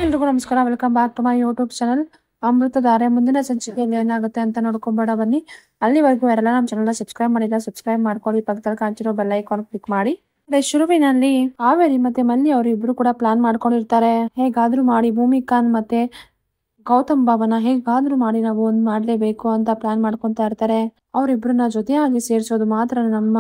ಎಲ್ರಿಗೂ ನಮಸ್ಕಾರ. Welcome back to my YouTube channel Amruthadhaare. ಮುಂದಿನ ಸಂಚಿಕೆಯಲ್ಲಿ ಏನಾಗುತ್ತೆ ಅಂತ ನೋಡ್ಕೊಂಬೇಡ ಬನ್ನಿ. ಅಲ್ಲಿವರೆಗೂ ಯಾರೆಲ್ಲ ನಮ್ಮ ಚಾನಲ್ನ ಸಬ್ಸ್ಕ್ರೈಬ್ ಮಾಡಿಲ್ಲ ಸಬ್ಸ್ಕ್ರೈಬ್ ಮಾಡ್ಕೊಳ್ಳಿ. ಪಕ್ಕದಲ್ಲಿ ಕಾಣಿಸಿರೋ ಬೆಲ್ ಐಕಾನ್ ಕ್ಲಿಕ್ ಮಾಡಿ. ಶುರುವಿನಲ್ಲಿ ಕಾವೇರಿ ಮತ್ತೆ ಮಲ್ಲಿ ಅವರು ಇಬ್ರು ಕೂಡ ಪ್ಲಾನ್ ಮಾಡ್ಕೊಂಡಿರ್ತಾರೆ. ಹೇಗಾದ್ರೂ ಮಾಡಿ ಭೂಮಿಕಾನ್ ಮತ್ತೆ ಗೌತಮ್ ಬಾಬನ ಹೇಗಾದ್ರೂ ಮಾಡಿ ನಾವು ಒಂದ್ ಮಾಡ್ಲೇಬೇಕು ಅಂತ ಪ್ಲಾನ್ ಮಾಡ್ಕೊಂತಾ ಇರ್ತಾರೆ. ಅವ್ರಿಬ್ರನ್ನ ಜೊತೆಯಾಗಿ ಸೇರ್ಸೋದು ಮಾತ್ರ ನಮ್ಮ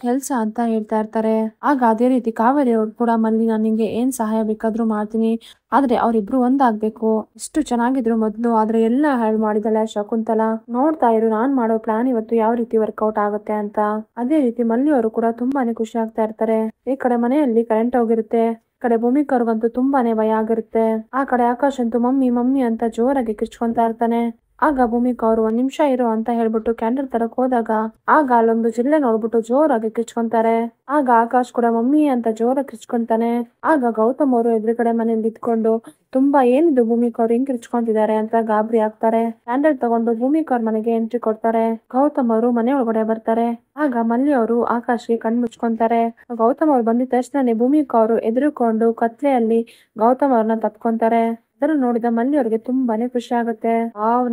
ಕೆಲ್ಸ ಅಂತ ಹೇಳ್ತಾ ಇರ್ತಾರೆ. ಆಗ ಅದೇ ರೀತಿ ಕಾವೇರಿ ಅವ್ರು ಕೂಡ ಮಲ್ಲಿ ನಾನು ನಿಂಗೆ ಏನ್ ಸಹಾಯ ಬೇಕಾದ್ರೂ ಮಾಡ್ತೀನಿ, ಆದ್ರೆ ಅವ್ರಿಬ್ರು ಒಂದಾಗ್ಬೇಕು. ಎಷ್ಟು ಚೆನ್ನಾಗಿದ್ರು ಮೊದ್ಲು, ಆದ್ರೆ ಎಲ್ಲ ಹಾಳು ಮಾಡಿದಳೆ ಶಕುಂತಲಾ. ನೋಡ್ತಾ ಇರು ನಾನ್ ಮಾಡೋ ಪ್ಲಾನ್ ಇವತ್ತು ಯಾವ ರೀತಿ ವರ್ಕೌಟ್ ಆಗುತ್ತೆ ಅಂತ. ಅದೇ ರೀತಿ ಮಲ್ಲಿ ಅವರು ಕೂಡ ತುಂಬಾನೇ ಖುಷಿ ಆಗ್ತಾ ಇರ್ತಾರೆ. ಈ ಕಡೆ ಮನೆಯಲ್ಲಿ ಕರೆಂಟ್ ಹೋಗಿರುತ್ತೆ. ಈ ಕಡೆ ಭೂಮಿಕಾ ಅವ್ರಿಗಂತೂ ತುಂಬಾನೇ ಭಯ ಆಗಿರುತ್ತೆ. ಆ ಕಡೆ ಆಕಾಶ್ ಅಂತೂ ಮಮ್ಮಿ ಮಮ್ಮಿ ಅಂತ ಜೋರಾಗಿ ಕಿರ್ಚ್ಕೊಂತಾ ಇರ್ತಾನೆ. ಆಗ ಭೂಮಿಕಾ ಅವರು ಒಂದ್ ನಿಮಿಷ ಇರು ಅಂತ ಹೇಳ್ಬಿಟ್ಟು ಕ್ಯಾಂಡಲ್ ತರಕ್ ಹೋದಾಗ ಆಗ ಅಲ್ಲೊಂದು ಜಿಲ್ಲೆ ನೋಡ್ಬಿಟ್ಟು ಜೋರಾಗಿ ಕಿರ್ಚ್ಕೊಂತಾರೆ. ಆಗ ಆಕಾಶ್ ಕೂಡ ಮಮ್ಮಿ ಅಂತ ಜೋರಾಗಿ ಕಿರ್ಚ್ಕೊಂತಾನೆ. ಆಗ ಗೌತಮ್ ಅವರು ಎದುರುಗಡೆ ಮನೇಲಿ ಇದ್ಕೊಂಡು ತುಂಬಾ ಏನಿದು ಭೂಮಿಕಾ ಅವ್ರು ಹಿಂಗ್ ಕಿರ್ಚ್ಕೊಂತಿದ್ದಾರೆ ಅಂತ ಗಾಬರಿ ಆಗ್ತಾರೆ. ಕ್ಯಾಂಡಲ್ ತಗೊಂಡು ಭೂಮಿಕಾ ಅವ್ರ ಮನೆಗೆ ಎಂಟ್ರಿ ಕೊಡ್ತಾರೆ. ಗೌತಮ್ ಅವರು ಮನೆ ಒಳಗಡೆ ಬರ್ತಾರೆ. ಆಗ ಮಲ್ಲಿ ಅವರು ಆಕಾಶ್ಗೆ ಕಣ್ ಮುಚ್ಕೊಂತಾರೆ. ಗೌತಮ್ ಅವ್ರು ಬಂದಿದ ತಕ್ಷಣನೇ ಭೂಮಿಕಾ ಅವರು ಎದುರುಕೊಂಡು ಕತ್ಲೆಯಲ್ಲಿ ಗೌತಮ್ ಅವ್ರನ್ನ ತಪ್ಕೊಂತಾರೆ. ಅದನ್ನು ನೋಡಿದ ಮಲ್ಲಿ ಅವ್ರಿಗೆ ತುಂಬಾನೇ ಖುಷಿ ಆಗುತ್ತೆ.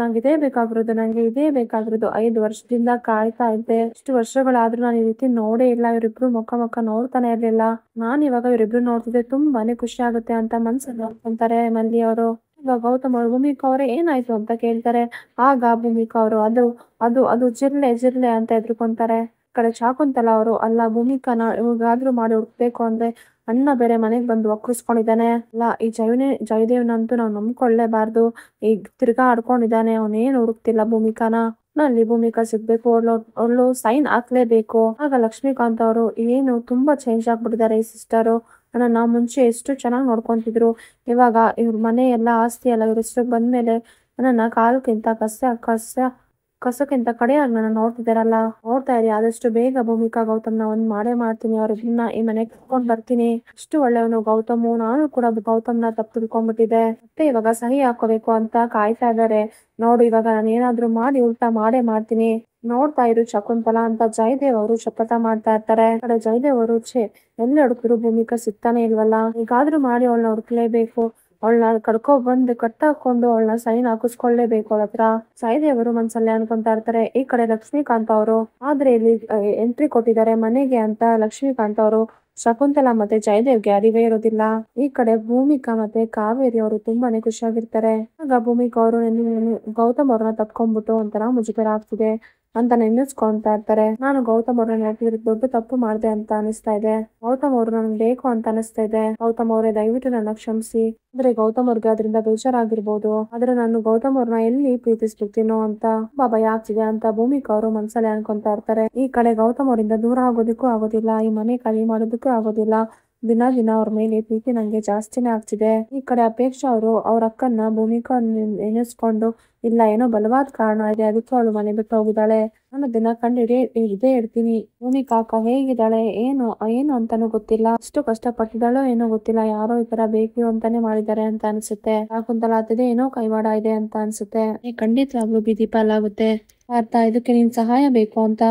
ನಂಗೆ ಇದೇ ಬೇಕಾಗಿರೋದು, ನಂಗೆ ಇದೇ ಬೇಕಾಗಿರೋದು. 5 ವರ್ಷದಿಂದ ಕಾಯ್ತಾ ಇದ್ದೆ. ಇಷ್ಟು ವರ್ಷಗಳಾದ್ರೂ ನಾನು ಈ ರೀತಿ ನೋಡೇ ಇಲ್ಲ. ಇವರಿಬ್ರು ಮುಖ ನೋಡ್ತಾನೆ ಇರ್ಲಿಲ್ಲ. ನಾನ್ ಇವಾಗ ಇವರಿಬ್ರು ನೋಡ್ತಿದ್ದೆ ತುಂಬಾನೇ ಖುಷಿ ಆಗುತ್ತೆ ಅಂತ ಮನ್ಸಲ್ಲಿ ನೋಡ್ಕೊಂತಾರೆ ಮಲ್ಲಿ ಅವರು. ಇವಾಗ ಗೌತಮ್ ಅವರು ಭೂಮಿಕಾ ಅವರೇ ಏನಾಯ್ತು ಅಂತ ಕೇಳ್ತಾರೆ. ಆಗ ಭೂಮಿಕಾ ಅವರು ಅದು ಅದು ಅದು ಜಿರ್ಲೆ ಅಂತ ಎದ್ರುಕೊಂತಾರೆ. ಕಡೆ ಶಾಕುಂತಲಾ ಅವರು ಅಲ್ಲ ಭೂಮಿಕಾನ ಇವಾಗಾದ್ರೂ ಮಾಡಿ ಹುಡ್ಕ್ಬೇಕು ಅಂದ್ರೆ ಅಣ್ಣ ಬೇರೆ ಮನೆಗ್ ಬಂದು ಒಕ್ಕರಿಸ್ಕೊಂಡಿದ್ದಾನೆ. ಅಲ್ಲ ಈ ಜಯದೇವ್ನಂತೂ ನಾವು ನಂಬ್ಕೊಳ್ಳೇಬಾರ್ದು. ಈಗ ತಿರ್ಗಾ ಆಡ್ಕೊಂಡಿದ್ದಾನೆ. ಅವನೇನು ಹುಡುಕ್ತಿಲ್ಲ ಭೂಮಿಕಾನ. ನಲ್ಲಿ ಭೂಮಿಕಾ ಸಿಗ್ಬೇಕು, ಅವಳು ಸೈನ್ ಹಾಕ್ಲೇಬೇಕು. ಆಗ ಲಕ್ಷ್ಮೀಕಾಂತ್ ಅವರು ಏನು ತುಂಬಾ ಚೇಂಜ್ ಆಗ್ಬಿಟ್ಟಿದ್ದಾರೆ ಈ ಸಿಸ್ಟರು. ನನ್ನ ಮುಂಚೆ ಎಷ್ಟು ಚೆನ್ನಾಗಿ ನೋಡ್ಕೊಂತಿದ್ರು, ಇವಾಗ ಇವ್ರ ಮನೆ ಎಲ್ಲ ಆಸ್ತಿ ಎಲ್ಲ ಇವ್ರ ಹೆಸ್ರಿಗೆ ಬಂದ್ಮೇಲೆ ನನ್ನ ಕಾಲಕ್ಕಿಂತ ಕಸಕ್ಕಿಂತ ಕಡೆಯಾಗಿ ನನ್ನ ನೋಡ್ತಿದಾರಲ್ಲ. ನೋಡ್ತಾ ಇರಿ, ಆದಷ್ಟು ಬೇಗ ಭೂಮಿಕಾ ಗೌತಮ್ನ ಒಂದ್ ಮಾಡೇ ಮಾಡ್ತೀನಿ. ಅವ್ರನ್ನ ಈ ಮನೆಗೆ ಕರ್ಕೊಂಡ್ ಬರ್ತೀನಿ. ಅಷ್ಟು ಒಳ್ಳೆಯವನು ಗೌತಮು. ನಾನು ಕೂಡ ಗೌತಮ್ನ ತಪ್ಪು ತಿಳ್ಕೊಂಡ್ಬಿಟ್ಟಿದೆ. ಮತ್ತೆ ಇವಾಗ ಸಹಿ ಹಾಕೋಬೇಕು ಅಂತ ಕಾಯ್ತಾ ಇದ್ದಾರೆ. ನೋಡು ಇವಾಗ ನಾನು ಏನಾದ್ರೂ ಮಾಡಿ ಉಲ್ಟಾ ಮಾಡೇ ಮಾಡ್ತೀನಿ. ನೋಡ್ತಾ ಇರು ಶಕುಂತಲಾ ಅಂತ ಜಯದೇವ್ ಅವರು ಶಪಥ ಮಾಡ್ತಾ ಇರ್ತಾರೆ. ಕಡೆ ಜಯದೇವ್ ಅವರು ಎಲ್ಲ ಹುಡುಕಿದ್ರು ಭೂಮಿಕಾ ಸಿಗ್ತಾನೆ ಇಲ್ವಲ್ಲ, ಈಗಾದ್ರೂ ಮಾಡಿ ಅವಳನ್ನ ಹುಡುಕ್ಲೇಬೇಕು. ಅವಳನ್ನ ಬಂದು ಕಟ್ಟಾಕೊಂಡು ಅವಳನ್ನ ಸೈನ್ ಹಾಕಿಸ್ಕೊಳ್ಳೇಬೇಕು ಅವಳ ಹತ್ರ. ಜಯದೇವರು ಮನ್ಸಲ್ಲೇ ಅನ್ಕೊಂತಾ ಇರ್ತಾರೆ. ಈ ಕಡೆ ಲಕ್ಷ್ಮೀಕಾಂತ್ ಅವರು ಆದ್ರೆ ಇಲ್ಲಿ ಎಂಟ್ರಿ ಕೊಟ್ಟಿದ್ದಾರೆ ಮನೆಗೆ ಅಂತ ಲಕ್ಷ್ಮೀಕಾಂತ್ ಅವರು ಶಕುಂತಲಾ ಮತ್ತೆ ಜಯದೇವ್ಗೆ ಅರಿವೇ ಇರೋದಿಲ್ಲ. ಈ ಕಡೆ ಭೂಮಿಕಾ ಮತ್ತೆ ಕಾವೇರಿ ಅವರು ತುಂಬಾನೇ ಖುಷಿಯಾಗಿರ್ತಾರೆ. ಆಗ ಭೂಮಿಕಾ ಅವರು ಗೌತಮ್ ಅವ್ರನ್ನ ತಪ್ಕೊಂಡ್ಬಿಟ್ಟು ಒಂಥರ ಮುಜುಗರ ಆಗ್ತಿದೆ ಅಂತ ನೆನೆಸ್ಕೊಂತಾ ಇರ್ತಾರೆ. ನಾನು ಗೌತಮ್ ಅವ್ರನ್ನ ನೋಡ್ತಿದ್ರೆ ದೊಡ್ಡ ತಪ್ಪು ಮಾಡಿದೆ ಅಂತ ಅನಿಸ್ತಾ ಇದೆ. ಗೌತಮ್ ಅವ್ರು ನನ್ಗೆ ಬೇಕು ಅಂತ ಅನಿಸ್ತಾ ಇದೆ. ಗೌತಮ್ ಅವರೇ ದಯವಿಟ್ಟು ನನ್ನ ಕ್ಷಮಿಸಿ. ಅಂದ್ರೆ ಗೌತಮ್ ಅವ್ರಿಗೆ ಅದರಿಂದ ಬೇಜಾರಾಗಿರ್ಬೋದು, ಆದ್ರೆ ನಾನು ಗೌತಮ್ ಅವ್ರನ್ನ ಎಲ್ಲಿ ಪ್ರೀತಿಸ್ಬಿಡ್ತೀನೋ ಅಂತ ತುಂಬಾ ಭಯ ಆಗ್ತಿದೆ ಅಂತ ಭೂಮಿಕಾ ಅವರು ಮನ್ಸಲ್ಲಿ ಅನ್ಕೊಂತಾ ಇರ್ತಾರೆ. ಈ ಕಡೆ ಗೌತಮ್ ಅವರಿಂದ ದೂರ ಆಗೋದಕ್ಕೂ ಆಗೋದಿಲ್ಲ, ಈ ಮನೆ ಖಾಲಿ ಮಾಡೋದಕ್ಕೂ ಆಗೋದಿಲ್ಲ. ದಿನ ಅವ್ರ ಮೇಲೆ ಪ್ರೀತಿ ನಂಗೆ ಜಾಸ್ತಿನೇ ಆಗ್ತಿದೆ. ಈ ಕಡೆ ಅಪೇಕ್ಷಾ ಅವರು ಅವ್ರ ಅಕ್ಕನ್ನ ಭೂಮಿಕಾ ನೆನೆಸ್ಕೊಂಡು ಇಲ್ಲ ಏನೋ ಬಲವಾದ ಕಾರಣ ಇದೆ ಅದಕ್ಕೆ ಅವಳು ಮನೆ ಬಿಟ್ಟು ಹೋಗಿದ್ದಾಳೆ, ನಾನು ದಿನ ಇದೇ ಇರ್ತೀನಿ. ಭೂಮಿಕಾ ಅಕ್ಕ ಹೇಗಿದ್ದಾಳೆ ಏನು ಅಂತಾನೂ ಗೊತ್ತಿಲ್ಲ, ಎಷ್ಟು ಕಷ್ಟಪಟ್ಟಿದ್ದಾಳೋ ಏನೋ ಗೊತ್ತಿಲ್ಲ. ಯಾರೋ ಈ ತರ ಬೇಕು ಅಂತಾನೆ ಮಾಡಿದ್ದಾರೆ ಅಂತ ಅನ್ಸುತ್ತೆ. ಶಾಕುಂತಲಾ ಆಗ್ತಿದೆ ಏನೋ ಕೈವಾಡ ಇದೆ ಅಂತ ಅನ್ಸುತ್ತೆ. ಖಂಡಿತವಾಗ್ಲೂ ಬೀದಿ ಪಾಲಾಗುತ್ತೆ. ಪಾರ್ಥ ಇದಕ್ಕೆ ನಿನ್ ಸಹಾಯ ಬೇಕು ಅಂತ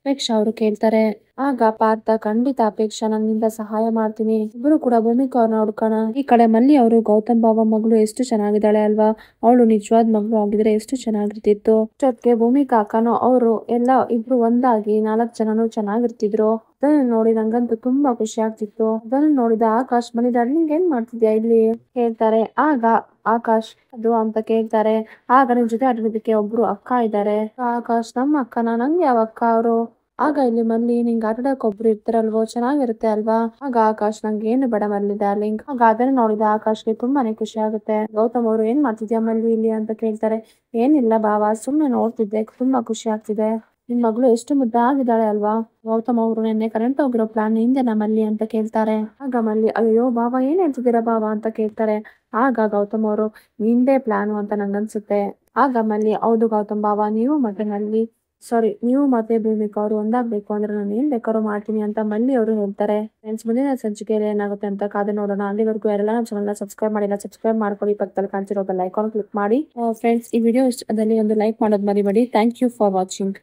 ಅಪೇಕ್ಷಾ ಅವರು ಕೇಳ್ತಾರೆ. ಆಗ ಪಾರ್ಥ ಖಂಡಿತ ಅಪೇಕ್ಷಾ ನನ್ನಿಂದ ಸಹಾಯ ಮಾಡ್ತೀನಿ, ಇಬ್ರು ಕೂಡ ಭೂಮಿಕಾ ಅವ್ರನ್ನ ಹುಡ್ಕೋಣ. ಈ ಕಡೆ ಮಲ್ಲಿ ಅವರು ಗೌತಮ್ ಬಾಬಾ ಮಗಳು ಎಷ್ಟು ಚೆನ್ನಾಗಿದ್ದಾಳೆ ಅಲ್ವಾ, ಅವಳು ನಿಜವಾದ ಮಗಳು ಆಗಿದ್ರೆ ಎಷ್ಟು ಚೆನ್ನಾಗಿರ್ತಿತ್ತು. ಜೊತೆಗೆ ಭೂಮಿಕಾ ಅಕ್ಕನೋ ಅವರು ಎಲ್ಲ ಇಬ್ರು ಒಂದಾಗಿ 4 ಜನನು ಚೆನ್ನಾಗಿರ್ತಿದ್ರು. ಅದನ್ನು ನೋಡಿ ನಂಗಂತೂ ತುಂಬಾ ಖುಷಿ ಆಗ್ತಿತ್ತು. ಅದನ್ನು ನೋಡಿದ ಆಕಾಶ್ ಬಂದಿದ್ದಾಳೆ. ನಿಂಗೆ ಏನ್ ಮಾಡ್ತಿದ್ಯಾ ಇಲ್ಲಿ ಕೇಳ್ತಾರೆ. ಆಗ ಆಕಾಶ್ ಅದು ಅಂತ ಕೇಳ್ತಾರೆ. ಆಗ ನಿನ್ ಜೊತೆ ಆಟೋದಕ್ಕೆ ಒಬ್ರು ಅಕ್ಕ ಇದ್ದಾರೆ. ಆಕಾಶ್ ನಮ್ಮ ಅಕ್ಕನ, ನಂಗೆ ಯಾವ ಅಕ್ಕ ಅವರು? ಆಗ ಇಲ್ಲಿ ಮಲ್ಲಿ ನಿಂಗೆ ಆಟಾಡಕ್ ಒಬ್ರು ಇರ್ತಾರಲ್ವೋ ಚೆನ್ನಾಗಿರುತ್ತೆ ಅಲ್ವಾ? ಆಗ ಆಕಾಶ್ ನಂಗೆ ಏನು ಬೇಡ ಮಲ್ಲಿ ಡಾರ್ಲಿಂಗ್. ಆಗ ಅದನ್ನ ನೋಡಿದ ಆಕಾಶ್ಗೆ ತುಂಬಾನೇ ಖುಷಿ ಆಗುತ್ತೆ. ಗೌತಮ್ ಅವರು ಏನ್ ಮಾಡ್ತಿದ್ಯಾ ಮಲ್ಲಿ ಇಲ್ಲಿ ಅಂತ ಕೇಳ್ತಾರೆ. ಏನಿಲ್ಲ ಬಾವ, ಸುಮ್ನೆ ನೋಡ್ತಿದ್ದೆ, ತುಂಬಾ ಖುಷಿ ಆಗ್ತಿದೆ. ನಿನ್ ಮಗಳು ಎಷ್ಟು ಮುದ್ದಾಗಿದ್ದಾಳೆ ಅಲ್ವಾ? ಗೌತಮ್ ಅವರು ನಿನ್ನೆ ಕರೆಂಟ್ ಹೋಗಿರೋ ಪ್ಲಾನ್ ಹಿಂದೆನಾ ಮಲ್ಲಿ ಅಂತ ಕೇಳ್ತಾರೆ. ಆಗ ಮಲ್ಲಿ ಅಯ್ಯೋ ಬಾವ ಏನ್ ಹೇಳ್ತಿದ್ದೀರಾ ಬಾವ ಅಂತ ಕೇಳ್ತಾರೆ. ಆಗ ಗೌತಮ್ ಅವರು ನಿಂದೇ ಪ್ಲಾನು ಅಂತ ನಂಗನ್ಸುತ್ತೆ. ಆಗ ಮಲ್ಲಿ ಹೌದು ಗೌತಮ್ ಬಾವ, ನೀವು ಮತ್ತೆ ಭೂಮಿಕಾ ಅವರು ಒಂದಾಗ್ಬೇಕು ಅಂದ್ರೆ ನಾನು ಏನ್ ಬೇಕಾದ್ರೂ ಮಾಡ್ತೀನಿ ಅಂತ ಮಲ್ಲಿ ಅವರು ಹೇಳ್ತಾರೆ. ಫ್ರೆಂಡ್ಸ್, ಮುಂದಿನ ಸಂಚಿಕೆಯಲ್ಲಿ ಏನಾಗುತ್ತೆ ಅಂತ ಕಾದು ನೋಡೋಣ. ಅಲ್ಲಿವರೆಗೂ ಯಾರೆಲ್ಲ ನಮ್ಮ ಚಾನಲ್ನ ಸಬ್ಸ್ಕ್ರೈಬ್ ಮಾಡಿಲ್ಲ ಸಬ್ಸ್ಕ್ರೈಬ್ ಮಾಡ್ಕೊಳ್ಳಿ. ಪಕ್ಕದಲ್ಲಿ ಕಾಣಿಸಿರೋ ಬೆಲ್ ಐಕಾನ್ ಕ್ಲಿಕ್ ಮಾಡಿ. ಫ್ರೆಂಡ್ಸ್, ಈ ವಿಡಿಯೋ ಇಷ್ಟದಲ್ಲಿ ಒಂದು ಲೈಕ್ ಮಾಡೋದು ಮರಿಬೇಡಿ. Thank you for watching.